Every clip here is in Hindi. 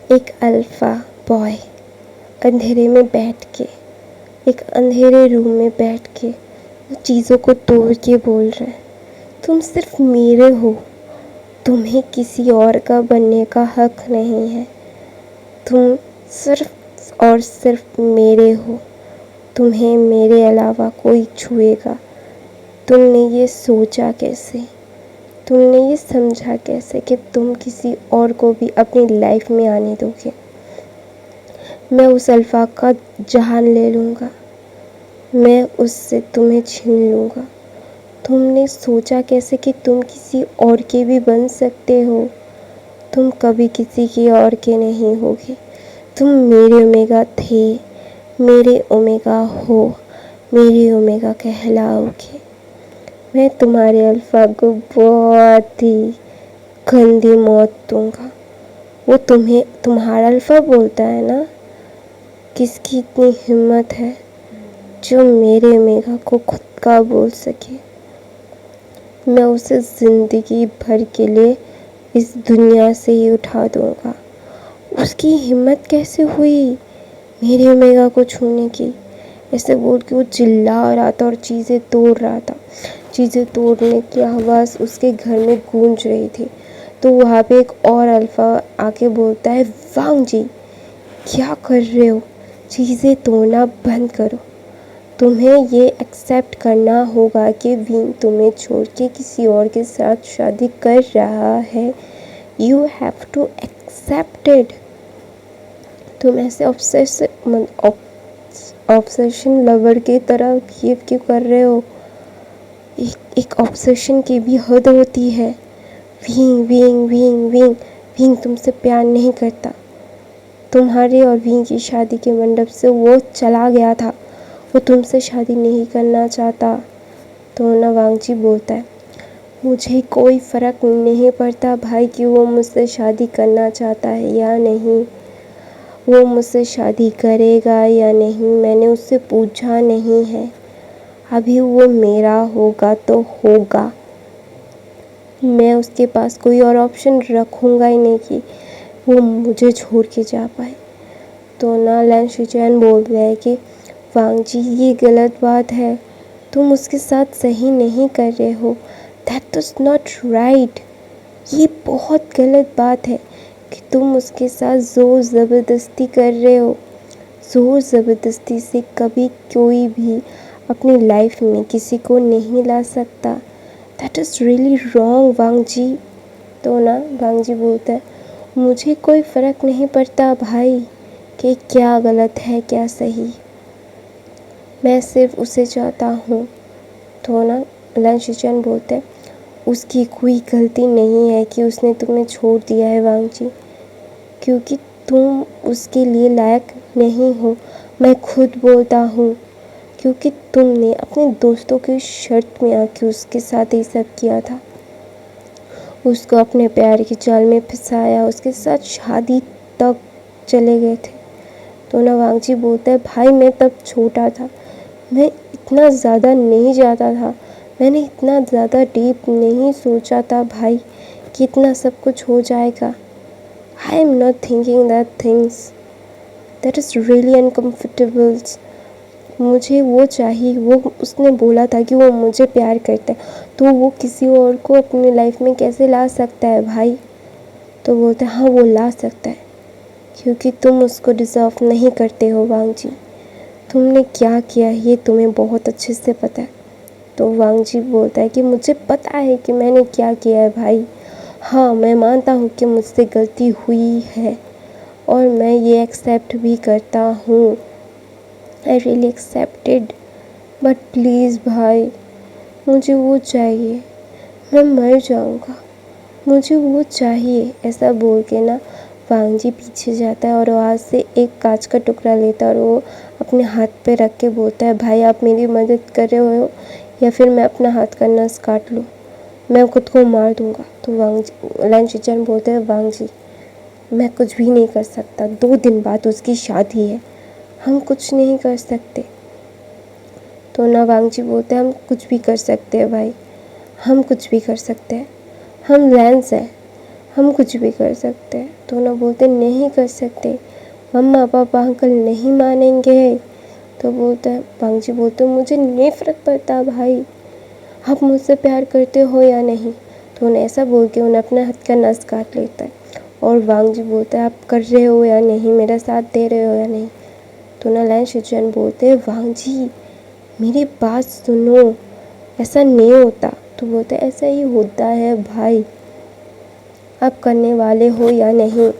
एक अल्फ़ा बॉय अंधेरे में बैठ के, एक अंधेरे रूम में बैठ के वो चीज़ों को तोड़ के बोल रहा है, तुम सिर्फ मेरे हो, तुम्हें किसी और का बनने का हक नहीं है। तुम सिर्फ और सिर्फ मेरे हो, तुम्हें मेरे अलावा कोई छुएगा। तुमने ये सोचा कैसे, तुमने ये समझा कैसे कि तुम किसी और को भी अपनी लाइफ में आने दोगे। मैं उस अल्फ़ा का जान ले लूँगा, मैं उससे तुम्हें छीन लूँगा। तुमने सोचा कैसे कि तुम किसी और के भी बन सकते हो। तुम कभी किसी की और के नहीं होगे। तुम मेरे ओमेगा थे, मेरे ओमेगा हो, मेरी ओमेगा कहलाओगे। मैं तुम्हारे अल्फ़ा को बहुत ही गंदी मौत दूंगा। वो तुम्हें तुम्हारा अल्फ़ा बोलता है ना, किसकी इतनी हिम्मत है जो मेरे ओमेगा को खुद का बोल सके। मैं उसे ज़िंदगी भर के लिए इस दुनिया से ही उठा दूंगा। उसकी हिम्मत कैसे हुई मेरे ओमेगा को छूने की। ऐसे बोल के वो चिल्ला रहा था और चीज़ें तोड़ रहा था। चीज़ें तोड़ने की आवाज़ उसके घर में गूंज रही थी। तो वहाँ पे एक और अल्फ़ा आके बोलता है, वांग जी क्या कर रहे हो, चीज़ें तोड़ना बंद करो। तुम्हें ये एक्सेप्ट करना होगा कि विंग तुम्हें छोड़ के किसी और के साथ शादी कर रहा है। You have to accept it. तुम ऐसे ऑब्सेशन लवर की तरह बिहेव क्यों कर रहे हो। एक ऑब्सेशन की भी हद होती है। Wing wing wing wing wing तुमसे प्यार नहीं करता। तुम्हारे और विंग की शादी के मंडप से वो चला गया था। वो तुमसे शादी नहीं करना चाहता। तो ना वांगजी बोलता है, मुझे कोई फ़र्क नहीं पड़ता भाई कि वो मुझसे शादी करना चाहता है या नहीं। वो मुझसे शादी करेगा या नहीं मैंने उससे पूछा नहीं है। अभी वो मेरा होगा तो होगा। मैं उसके पास कोई और ऑप्शन रखूँगा ही नहीं कि वो मुझे छोड़ के जा पाए। तो ना लैन शिचैन बोल रहा है कि वांग जी ये गलत बात है, तुम उसके साथ सही नहीं कर रहे हो। That is not right. ये बहुत गलत बात है कि तुम उसके साथ ज़ोर ज़बरदस्ती कर रहे हो। ज़ोर ज़बरदस्ती से कभी कोई भी अपनी लाइफ में किसी को नहीं ला सकता। दैट इज़ रियली रॉन्ग वांग जी। तो ना वांग जी बोलता है, मुझे कोई फ़र्क नहीं पड़ता भाई कि क्या गलत है क्या सही, मैं सिर्फ उसे चाहता हूँ। तो ना लन शिचैन बोलते हैं, उसकी कोई गलती नहीं है कि उसने तुम्हें छोड़ दिया है वांग जी, क्योंकि तुम उसके लिए लायक नहीं हो। मैं खुद बोलता हूँ, क्योंकि तुमने अपने दोस्तों की शर्त में आके उसके साथ ये सब किया था। उसको अपने प्यार की जाल में फंसाया, उसके साथ शादी तक चले गए थे। तो ना वांग जी बोलता है, भाई मैं तब छोटा था, मैं इतना ज़्यादा नहीं जाता था, मैंने इतना ज़्यादा डीप नहीं सोचा था भाई कि इतना सब कुछ हो जाएगा। I am not thinking that things, that is really uncomfortable. मुझे वो चाहिए, वो उसने बोला था कि वो मुझे प्यार करता है, तो वो किसी और को अपनी लाइफ में कैसे ला सकता है भाई। तो बोलते हैं, हाँ वो ला सकता है, क्योंकि तुम उसको डिज़र्व नहीं करते हो वांग जी। तुमने क्या किया ये तुम्हें बहुत अच्छे से पता है। तो वांग जी बोलता है कि मुझे पता है कि मैंने क्या किया है भाई। हाँ मैं मानता हूँ कि मुझसे गलती हुई है और मैं ये एक्सेप्ट भी करता हूँ। I really accepted, but please भाई मुझे वो चाहिए, मैं मर जाऊँगा, मुझे वो चाहिए। ऐसा बोल के ना वांग जी पीछे जाता है और वहाँ से एक कांच का टुकड़ा लेता है और वो अपने हाथ पे रख के बोलता है, भाई आप मेरी मदद कर रहे हो या फिर मैं अपना हाथ का नस काट लूँ, मैं खुद को मार दूँगा। तो वांग जी लाइन शिचैन बोलते हैं, वांग जी मैं कुछ भी नहीं कर सकता, 2 दिन बाद उसकी शादी है, हम कुछ नहीं कर सकते। तो ना वांग जी बोलते हैं, हम कुछ भी कर सकते हैं भाई, हम कुछ भी कर सकते हैं, हम लैंस हैं, हम कुछ भी कर सकते हैं। तो ना बोलते नहीं कर सकते, मम्मा पापा अंकल नहीं मानेंगे। तो बोलता है वांगजी बोलते मुझे नहीं फ़र्क पड़ता भाई, आप मुझसे प्यार करते हो या नहीं। तो उन्हें ऐसा बोल के उन्हें अपने हाथ का नस काट लेता है। और वांगजी बोलता है आप कर रहे हो या नहीं, मेरा साथ दे रहे हो या नहीं। तो ना लैन शिचुएन बोलते हैं वांगजी मेरी बात सुनो, ऐसा नहीं होता। तो बोलते ऐसा ही होता है भाई, आप करने वाले हो या नहीं,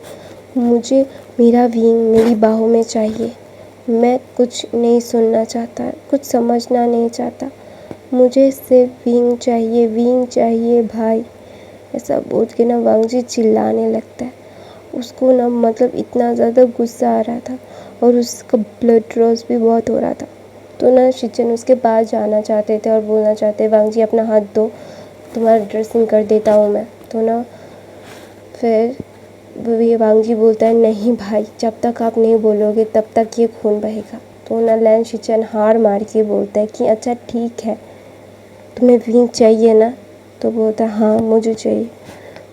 मुझे मेरा विंग मेरी बाहों में चाहिए। मैं कुछ नहीं सुनना चाहता, कुछ समझना नहीं चाहता, मुझे सिर्फ विंग चाहिए भाई। ऐसा बोल के ना वांगजी चिल्लाने लगता है। उसको ना मतलब इतना ज़्यादा गुस्सा आ रहा था और उसका ब्लड रॉस भी बहुत हो रहा था। तो ना शिचन उसके पास जाना चाहते थे और बोलना चाहते वांगजी अपना हाथ दो, तुम्हारा ड्रेसिंग कर देता हूँ मैं। तो ना फिर ये वांगजी बोलता है नहीं भाई, जब तक आप नहीं बोलोगे तब तक ये खून बहेगा। तो ना लैन शिचन हार मार के बोलता है कि अच्छा ठीक है, तुम्हें विंग चाहिए ना। तो बोलता है हाँ मुझे चाहिए।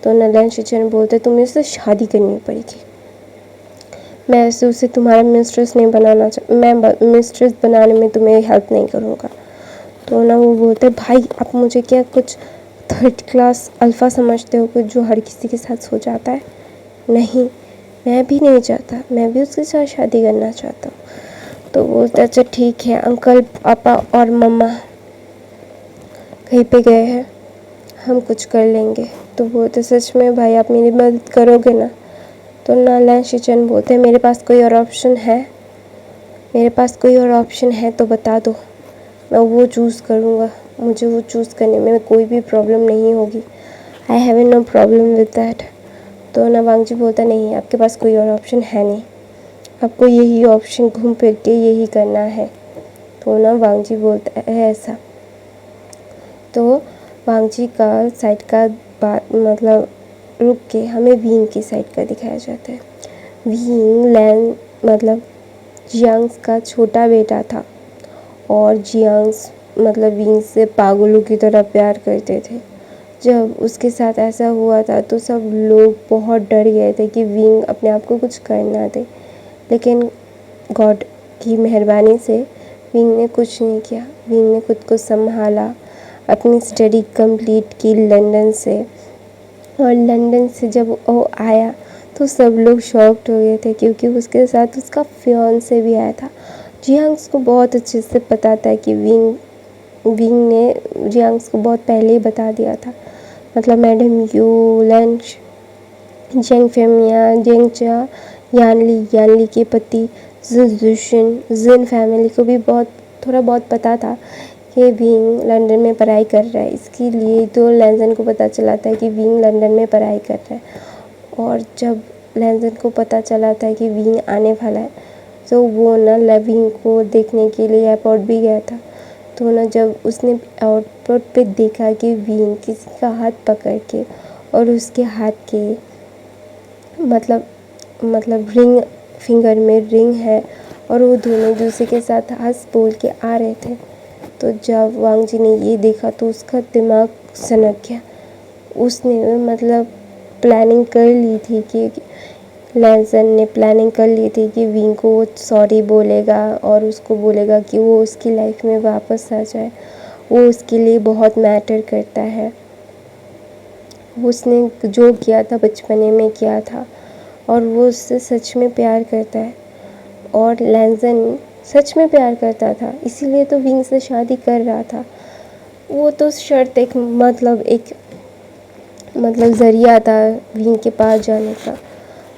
तो ना लैन शिचन बोलता है तुम्हें उससे शादी करनी पड़ेगी, मैं ऐसे उसे तुम्हारा मिस्ट्रेस नहीं बनाना मैं मिस्ट्रेस बनाने में तुम्हें हेल्प नहीं करूँगा। तो ना वो बोलते हैं भाई आप मुझे क्या कुछ थर्ड क्लास अल्फ़ा समझते हो कुछ जो हर किसी के साथ सो जाता है? नहीं, मैं भी नहीं चाहता, मैं भी उसके साथ शादी करना चाहता हूँ। तो बोलते अच्छा ठीक है, अंकल पापा और मम्मा कहीं पे गए हैं, हम कुछ कर लेंगे। तो बोलते सच में भाई आप मेरी मदद करोगे ना। तो ना लैन शिचन बोलते हैं मेरे पास कोई और ऑप्शन है, मेरे पास कोई और ऑप्शन है तो बता दो, मैं वो चूज़ करूँगा, मुझे वो चूज़ करने में कोई भी प्रॉब्लम नहीं होगी, I have no problem with that. तो ना वांगजी बोलता नहीं आपके पास कोई और ऑप्शन है नहीं, आपको यही ऑप्शन घूम फिर के यही करना है। तो ना वांगजी बोलता है ऐसा। तो वांगजी का साइड का बात मतलब रुक के हमें विंग की साइड का दिखाया जाता है। विंग लैन मतलब जियांग्स का छोटा बेटा था और जियांग्स मतलब विंग से पागलों की तरह प्यार करते थे। जब उसके साथ ऐसा हुआ था तो सब लोग बहुत डर गए थे कि विंग अपने आप को कुछ कर ना दे, लेकिन गॉड की मेहरबानी से विंग ने कुछ नहीं किया। विंग ने खुद को संभाला, अपनी स्टडी कंप्लीट की लंदन से, और लंदन से जब वो आया तो सब लोग शॉक्ड हो गए थे क्योंकि उसके साथ उसका फियांसे भी आया था। जियांग्स को बहुत अच्छे से पता था कि विंग ने जियांग्स को बहुत पहले ही बता दिया था, मतलब मैडम यू लंच जेंग फेमिया जेंगचा यानली के पति जिन फैमिली को भी थोड़ा बहुत पता था कि विंग लंदन में पढ़ाई कर रहा है। इसके लिए तो लैंजन को पता चला था कि विंग लंदन में पढ़ाई कर रहा है। और जब लैंजन को पता चला था कि विंग आने वाला है तो वो ना विंग को देखने के लिए एयरपोर्ट भी गया था। तो ना जब उसने एयरपोर्ट पे देखा कि विंग किसी का हाथ पकड़ के और उसके हाथ के मतलब रिंग फिंगर में रिंग है और वो दोनों एक दूसरे के साथ हंस बोल के आ रहे थे, तो जब वांगजी ने ये देखा तो उसका दिमाग सनक गया। उसने मतलब प्लानिंग कर ली थी कि लैंसन ने प्लानिंग कर ली थी कि विंग को सॉरी बोलेगा और उसको बोलेगा कि वो उसकी लाइफ में वापस आ जाए, वो उसके लिए बहुत मैटर करता है, उसने जो किया था बचपने में किया था और वो उससे सच में प्यार करता है और लैंसन सच में प्यार करता था, इसीलिए तो विंग से शादी कर रहा था। वो तो शर्त एक मतलब ज़रिया था विंग के पास जाने का।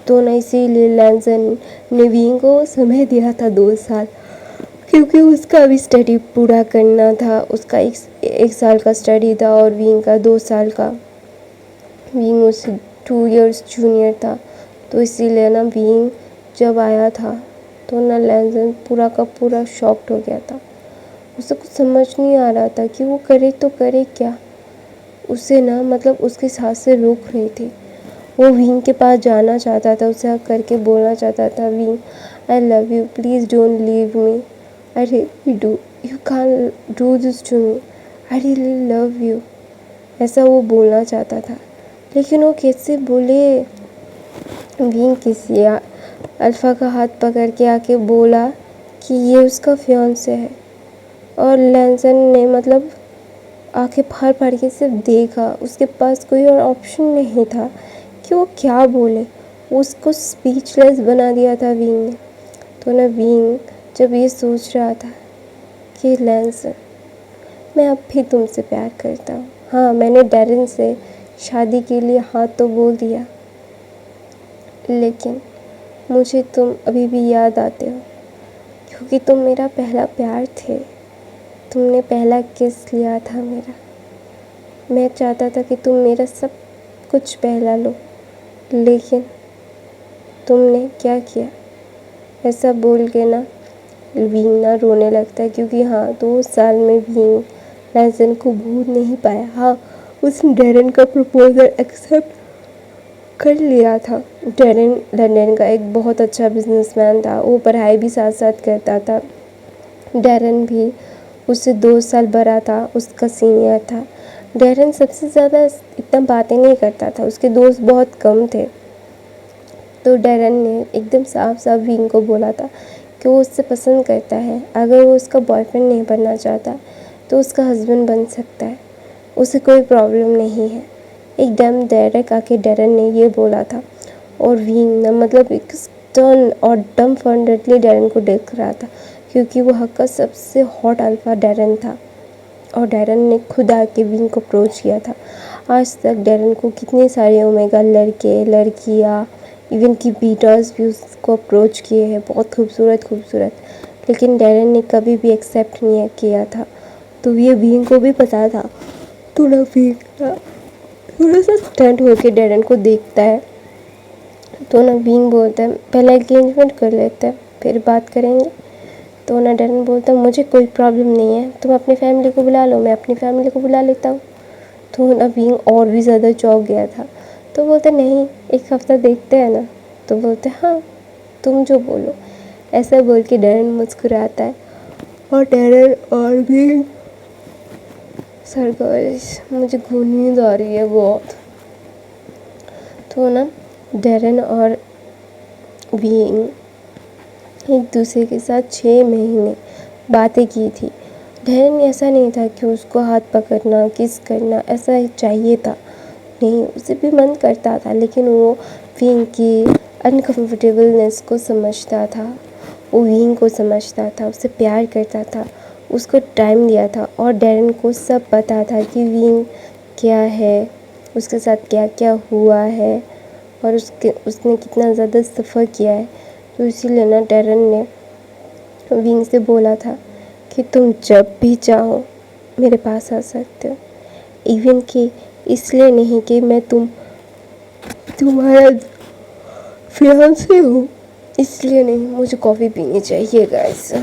तो ना इसीलिए लैंसन ने विंग को समय दिया था 2 साल, क्योंकि उसका भी स्टडी पूरा करना था। उसका एक साल का स्टडी था और विंग का 2 साल का। विंग उससे 2 इयर्स जूनियर था, तो इसीलिए ना विंग जब आया था तो ना लैंसन पूरा का पूरा शॉक्ड हो गया था। उसे कुछ समझ नहीं आ रहा था कि वो करे तो करे क्या। उसे ना मतलब उसकी सांसें रोक रही थी। वो विंग के पास जाना चाहता था, उसे हक करके बोलना चाहता था Wing I love you, please don't leave me, I really do, you can't do this to me, I really love you, ऐसा वो बोलना चाहता था। लेकिन वो कैसे बोले। विंग किसी अल्फ़ा का हाथ पकड़ के आके बोला कि ये उसका फियांसे है। और लैंसन ने मतलब आंखें फाड़ फाड़ के सिर्फ देखा, उसके पास कोई और ऑप्शन नहीं था कि वो क्या बोले। उसको स्पीचलेस बना दिया था विंग ने। तो ना विंग जब ये सोच रहा था कि लैंसन, मैं अब भी तुमसे प्यार करता हूँ। हाँ, मैंने डैरेन से शादी के लिए हाँ तो बोल दिया, लेकिन मुझे तुम अभी भी याद आते हो, क्योंकि तुम मेरा पहला प्यार थे। तुमने पहला किस लिया था मेरा। मैं चाहता था कि तुम मेरा सब कुछ पहला लो, लेकिन तुमने क्या किया। ऐसा बोल के ना विंग ना रोने लगता है, क्योंकि हाँ 2 साल में विंग लैंसन को भूल नहीं पाया। हाँ, उसने डैरेन का प्रपोजल एक्सेप्ट कर लिया था। डैरेन लंदन का एक बहुत अच्छा बिजनेसमैन था, वो पढ़ाई भी साथ साथ करता था। डैरेन भी उससे 2 साल बड़ा था, उसका सीनियर था। डैरेन सबसे ज़्यादा इतना बातें नहीं करता था, उसके दोस्त बहुत कम थे। तो डैरेन ने एकदम साफ साफ विंग को बोला था कि वो उससे पसंद करता है। अगर वो उसका बॉयफ्रेंड नहीं बनना चाहता तो उसका हस्बैंड बन सकता है, उसे कोई प्रॉब्लम नहीं है। एकदम डायरेक्ट आके डैरेन ने ये बोला था। और विंग ना मतलब एक स्टर्न और डम्बफंडेडली डैरेन को देख रहा था, क्योंकि वो हक का सबसे हॉट अल्फा डैरेन था। और डैरेन ने खुद आके विंग को अप्रोच किया था। आज तक डैरेन को कितने सारे ओमेगा लड़के लड़कियाँ इवन कि बीटर्स भी उसको अप्रोच किए हैं, बहुत खूबसूरत, लेकिन डैरेन ने कभी भी एक्सेप्ट नहीं किया था। तो ये विंग को भी पता था। तो ना विंग थोड़ा सा स्टंट होके डैरेन को देखता है। तो ना विंग बोलता है पहले एंगेजमेंट कर लेते हैं, फिर बात करेंगे। तो ना डैरेन बोलता है मुझे कोई प्रॉब्लम नहीं है, तुम अपनी फैमिली को बुला लो, मैं अपनी फैमिली को बुला लेता हूँ। तो ना विंग और भी ज़्यादा चौंक गया था। तो बोलते नहीं, 1 हफ्ता देखते हैं ना। तो बोलते हाँ, तुम जो बोलो। ऐसा बोल के डैरेन मुस्कुराता है। और डैरेन और विंग सर गाइस, मुझे नींद आ रही है बहुत। तो ना डैरेन और विंग एक दूसरे के साथ 6 महीने बातें की थी। डैरेन ऐसा नहीं था कि उसको हाथ पकड़ना किस करना ऐसा ही चाहिए था, नहीं, उसे भी मन करता था, लेकिन वो विंग की अनकम्फर्टेबलनेस को समझता था। वो विंग को समझता था, उससे प्यार करता था, उसको टाइम दिया था। और डैरेन को सब पता था कि विंग क्या है, उसके साथ क्या क्या हुआ है, और उसने कितना ज़्यादा सफ़र किया है। तो इसीलिए ना डैरेन ने विंग से बोला था कि तुम जब भी चाहो मेरे पास आ सकते हो। इवन कि इसलिए नहीं कि मैं तुम्हारा फियांसे हूँ, इसलिए नहीं। मुझे कॉफ़ी पीनी चाहिए गाइस।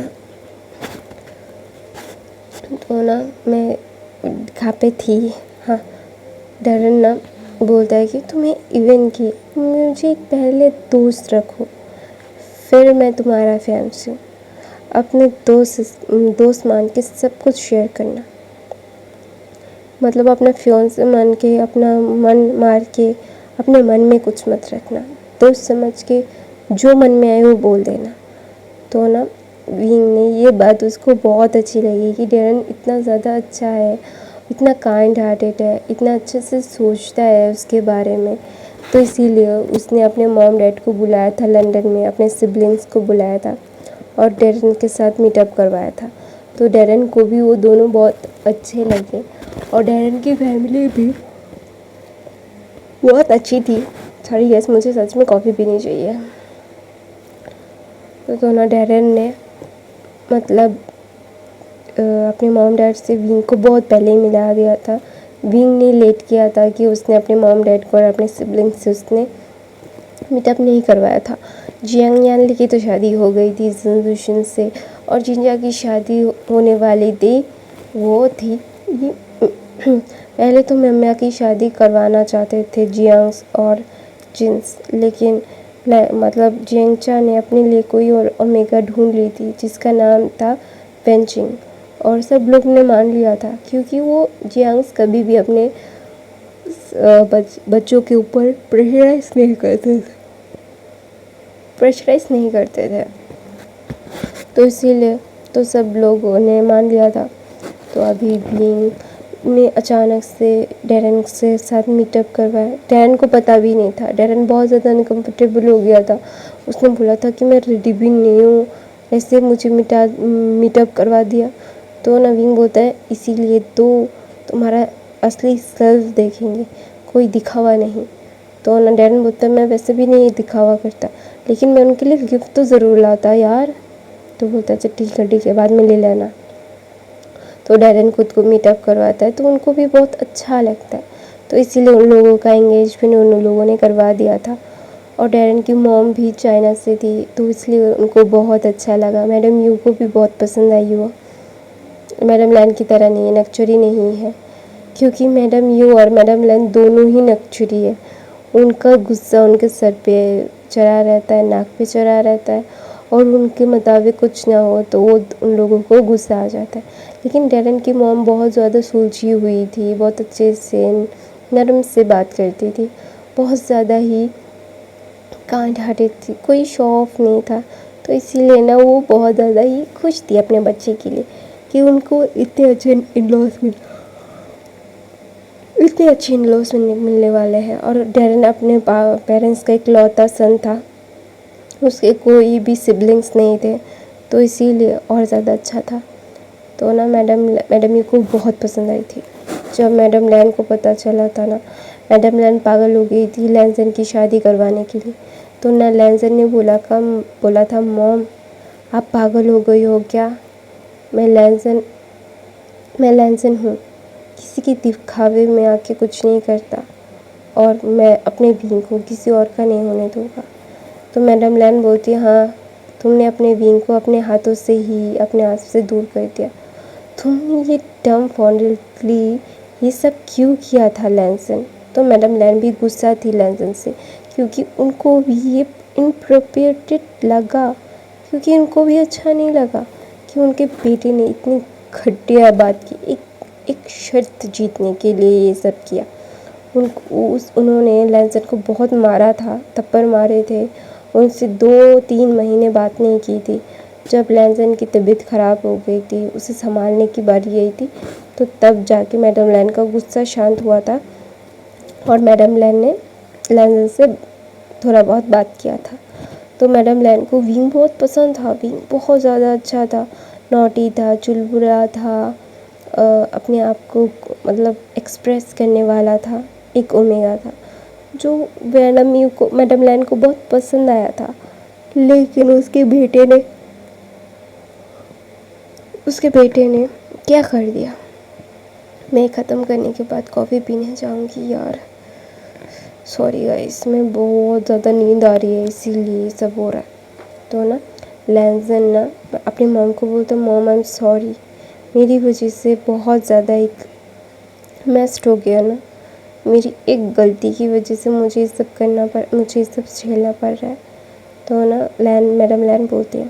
तो ना मैं कहाँ पे थी, हाँ, डैरेन ना बोलता है कि तुम्हें इवन कि मुझे एक पहले दोस्त रखो, फिर मैं तुम्हारा फियांसे हूँ। अपने दोस्त मान के सब कुछ शेयर करना, मतलब अपना फियांसे मान के अपना मन मार के अपने मन में कुछ मत रखना, दोस्त समझ के जो मन में आए वो बोल देना। तो ना विंग ने ये बात उसको बहुत अच्छी लगी कि डैरेन इतना ज़्यादा अच्छा है, इतना काइंड हार्टेड है, इतना अच्छे से सोचता है उसके बारे में। तो इसीलिए उसने अपने मॉम डैड को बुलाया था लंदन में, अपने सिबलिंग्स को बुलाया था और डैरेन के साथ मीटअप करवाया था। तो डैरेन को भी वो दोनों बहुत अच्छे लगे और डैरेन की फैमिली भी बहुत अच्छी थी। सॉरी गैस, मुझे सच में कॉफ़ी पीनी चाहिए। तो ना डैरेन ने मतलब अपने मॉम डैड से विंग को बहुत पहले ही मिला दिया था। विंग ने लेट किया था कि उसने अपने मॉम डैड को और अपने सिबलिंग्स से उसने मीटअप नहीं करवाया था। जियांग यानली की तो शादी हो गई थी जिनजुशन से, और जिंजा की शादी होने वाली थी, वो थी पहले तो मम्मा की शादी करवाना चाहते थे जियांग और जिन्स, लेकिन मतलब जियांगचा ने अपने लिए कोई और ओमेगा ढूंढ ली थी जिसका नाम था वेंचिंग, और सब लोग ने मान लिया था क्योंकि वो जियांग्स कभी भी अपने बच्चों के ऊपर प्रेशराइज नहीं करते थे। तो इसीलिए तो सब लोगों ने मान लिया था। तो अभी भी ने अचानक से डैरन से साथ मीटअप करवाया। डैरन को पता भी नहीं था। डैरन बहुत ज़्यादा अनकम्फर्टेबल हो गया था। उसने बोला था कि मैं रेडी भी नहीं हूँ, ऐसे मुझे मीटअप करवा दिया। तो नवीन बोलता है इसीलिए तो तुम्हारा असली सेल्फ देखेंगे, कोई दिखावा नहीं। तो ना डैरन बोलता है मैं वैसे भी नहीं दिखावा करता, लेकिन मैं उनके लिए गिफ्ट तो ज़रूर लाता यार। तो बोलता है अच्छा ठीक है बाद में ले लेना। तो डैरन खुद को मीटअप करवाता है तो उनको भी बहुत अच्छा लगता है। तो इसीलिए उन लोगों का एंगेजमेंट उन लोगों ने करवा दिया था। और डैरन की मॉम भी चाइना से थी तो इसलिए उनको बहुत अच्छा लगा। मैडम यू को भी बहुत पसंद आई वो। मैडम लैन की तरह नहीं है, नकचुरी नहीं है, क्योंकि मैडम यू और मैडम लैन दोनों ही नकचुरी है। उनका गुस्सा उनके सर पे चढ़ा रहता है, नाक पे चढ़ा रहता है, और उनके मुताबिक कुछ ना हो तो वो उन लोगों को गुस्सा आ जाता है। लेकिन डैरन की मॉम बहुत ज़्यादा सुलझी हुई थी, बहुत अच्छे से नरम से बात करती थी, बहुत ज़्यादा ही काइंड हार्टेड थी, कोई शो ऑफ नहीं था। तो इसीलिए ना वो बहुत ज़्यादा ही खुश थी अपने बच्चे के लिए कि उनको इतने अच्छे इन लॉस मिलने वाले हैं। और डैरन अपने पेरेंट्स का इकलौता सन था, उसके कोई भी सिबलिंग्स नहीं थे, तो इसीलिए और ज़्यादा अच्छा था। तो ना मैडम यू को बहुत पसंद आई थी। जब मैडम लैन को पता चला था ना, मैडम लैन पागल हो गई थी लैनसन की शादी करवाने के लिए। तो ना लैनसन ने बोला था मॉम आप पागल हो गई हो क्या, मैं लैनसन हूँ, किसी की दिखावे में आके कुछ नहीं करता, और मैं अपने बींग को किसी और का नहीं होने दूँगा। तो मैडम लैन बोलती हाँ तुमने अपने बींग को अपने हाथों से ही अपने आप से दूर कर दिया। तुमने ये टर्म फॉन्डली ये सब क्यों किया था लैनसन। तो मैडम लैन भी गुस्सा थी लैनसन से, क्योंकि उनको भी ये इनप्रोप्रिएटेड लगा, क्योंकि उनको भी अच्छा नहीं लगा कि उनके बेटे ने इतनी घटिया बात की, एक शर्त जीतने के लिए ये सब किया। उन्होंने लैनसन को बहुत मारा था, थप्पड़ मारे थे, उनसे 2-3 महीने बात नहीं की थी। जब लैनसन की तबीयत ख़राब हो गई थी, उसे संभालने की बारी आई थी, तो तब जाके मैडम लैन का गुस्सा शांत हुआ था और मैडम लैन ने लैनसन से थोड़ा बहुत बात किया था। तो मैडम लैन को विंग बहुत पसंद था। विंग बहुत ज़्यादा अच्छा था, नॉटी था, चुलबुला था, अपने आप को मतलब एक्सप्रेस करने वाला था, एक ओमेगा था, जो मैडम लैन को बहुत पसंद आया था। लेकिन उसके बेटे ने क्या कर दिया। मैं ख़त्म करने के बाद कॉफ़ी पीने जाऊंगी यार, सॉरी गाइस, मैं बहुत ज़्यादा नींद आ रही है इसीलिए सब हो रहा है। तो ना लैनसन ना अपनी मॉम को बोलता मॉम आई एम सॉरी, मेरी वजह से बहुत ज़्यादा एक मेस्ड हो गया ना, मेरी एक गलती की वजह से मुझे ये सब झेलना पड़ रहा है। तो ना मैडम लैन बोलती है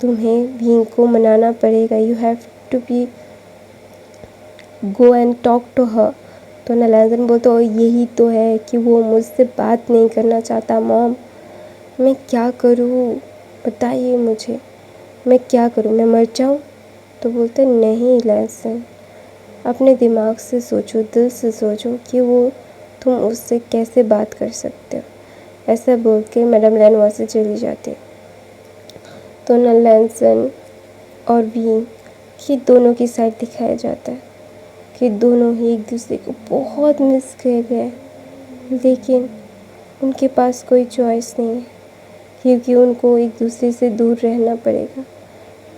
तुम्हें विंग को मनाना पड़ेगा, you have to be go and talk to her. तो ना लैनसन बोलते और यही तो है कि वो मुझसे बात नहीं करना चाहता मॉम, मैं क्या करूँ बताइए मुझे, मैं क्या करूँ, मैं मर जाऊँ। तो बोलते नहीं लैनसन, अपने दिमाग से सोचो, दिल से सोचो कि तुम उससे कैसे बात कर सकते हो। ऐसा बोल के मैडम लैन वहाँ से चली जाती है। तो ना लैनसन और विंग ये दोनों की साइड दिखाया जाता है कि दोनों ही एक दूसरे को बहुत मिस कर रहे हैं, लेकिन उनके पास कोई चॉइस नहीं है, क्योंकि उनको एक दूसरे से दूर रहना पड़ेगा।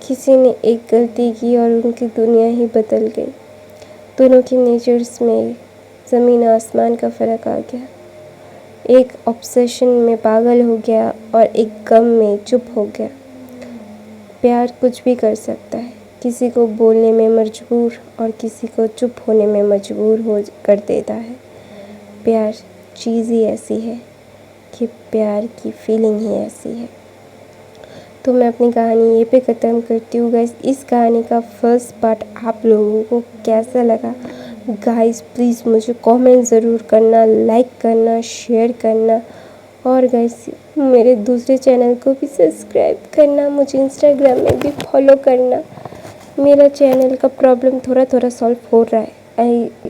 किसी ने एक गलती की और उनकी दुनिया ही बदल गई। दोनों के नेचर्स में ज़मीन आसमान का फ़र्क आ गया। एक ऑब्सेशन में पागल हो गया और एक गम में चुप हो गया। प्यार कुछ भी कर सकता है, किसी को बोलने में मजबूर और किसी को चुप होने में मजबूर हो कर देता है। प्यार चीज़ ही ऐसी है कि प्यार की फीलिंग ही ऐसी है। तो मैं अपनी कहानी ये पे ख़त्म करती हूँ गाइस। इस कहानी का फर्स्ट पार्ट आप लोगों को कैसा लगा गाइस प्लीज़ मुझे कमेंट ज़रूर करना, लाइक करना, शेयर करना और गाइस मेरे दूसरे चैनल को भी सब्सक्राइब करना, मुझे इंस्टाग्राम में भी फॉलो करना। मेरा चैनल का प्रॉब्लम थोड़ा थोड़ा सॉल्व हो रहा है।